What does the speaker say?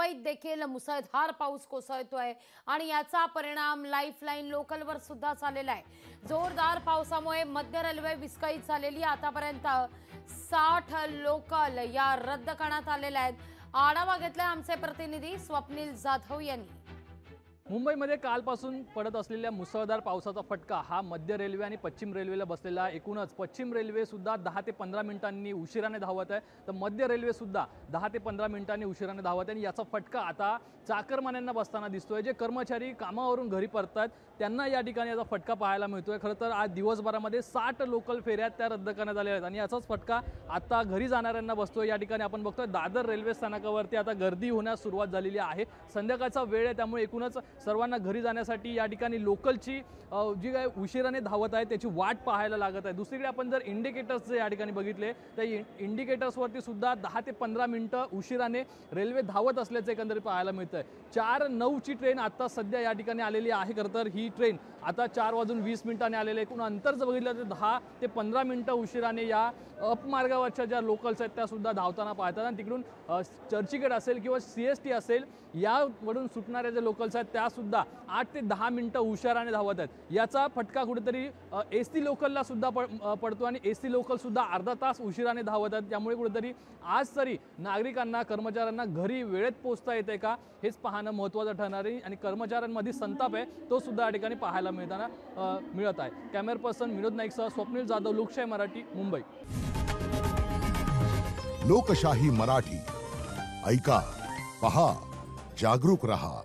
मुंबईत देखील मुसळधार पाऊस कोसळतोय आणि याचा परिणाम लाईफलाईन लोकलवर सुद्धा झालेला आहे। जोरदार पावसामुळे मध्य रेल्वे विस्कळीत झालेली, आतापर्यंत 60 लोकल या रद्द करण्यात आलेल्या आहेत। आढावा घेतलाय आमचे प्रतिनिधी स्वप्नील जाधव यांनी। मुंबईमध्ये कालपासून पडत असलेल्या मुसळधार पावसाचा फटका हा मध्य रेल्वे आणि पश्चिम रेल्वेला बसलेला आहे। एकूणच पश्चिम रेल्वे सुद्धा 10 ते 15 मिनिटांनी उशिराने धावत आहे, तर मध्य रेल्वे सुद्धा 10 ते 15 मिनिटांनी उशिराने धावत आहे आणि याचा फटका आता चाकरमान्यांना बसताना दिसतोय। जे कर्मचारी कामावरून घरी परततात त्यांना या ठिकाणी याचा फटका पाहायला मिळतोय। खरं तर आज दिवसभरामध्ये 60 लोकल फेऱ्या त्या रद्द करण्यात आल्या आहेत आणि याचाच फटका आता घरी जाणाऱ्यांना बसतोय। या ठिकाणी आपण बघतोय दादर रेल्वे स्थानकावरती आता गर्दी होण्यास सुरुवात झालेली आहे। संध्याकाळचा वेळ आहे, त्यामुळे एकूणच सर्वांना घरी जाण्यासाठी या ठिकाणी लोकलची जी काय उशिराने धावत आहे त्याची वाट पाहायला लागत आहे। दुसरीकडे आपण जर इंडिकेटर्स या ठिकाणी बघितले तर इंडिकेटर्सवरती सुद्धा 10 ते 15 मिनिटं उशिराने रेल्वे धावत असल्याचं एकंदरीत पाहायला मिळतं आहे। 4:09 ची ट्रेन आता सध्या या ठिकाणी आलेली आहे। खरं तर ही ट्रेन आता 4:20 आलेली आहे। एकूण अंतर जर बघितलं तर 10 ते 15 मिनिटं उशिराने या अपमार्गावरच्या ज्या लोकल्स आहेत त्या सुद्धा धावताना पाहतात आणि तिकडून चर्चगेट असेल किंवा CST असेल यावरून सुटणाऱ्या ज्या लोकल्स आहेत त्या सुद्धा 8 ते 10 मिनिटं उशिराने धावत आहेत। याचा फटका कुठेतरी ST लोकलला सुद्धा पडतो आणि ST लोकल सुद्धा अर्धा तास उशिराने धावत आहेत। त्यामुळे कुठेतरी आज तरी नागरिकांना कर्मचाऱ्यांना घरी वेळेत पोहोचता येते का हेच पाहणं महत्त्वाचं ठरणार आहे आणि कर्मचाऱ्यांमध्ये संताप आहे तो सुद्धा या ठिकाणी पाहायला मिळत आहे। कॅमेरा पर्सन विनोद नाईकसह स्वप्नील जाधव, लोकशाही मराठी, मुंबई। लोकशाही मराठी ऐका, पहा, जागरूक रहा।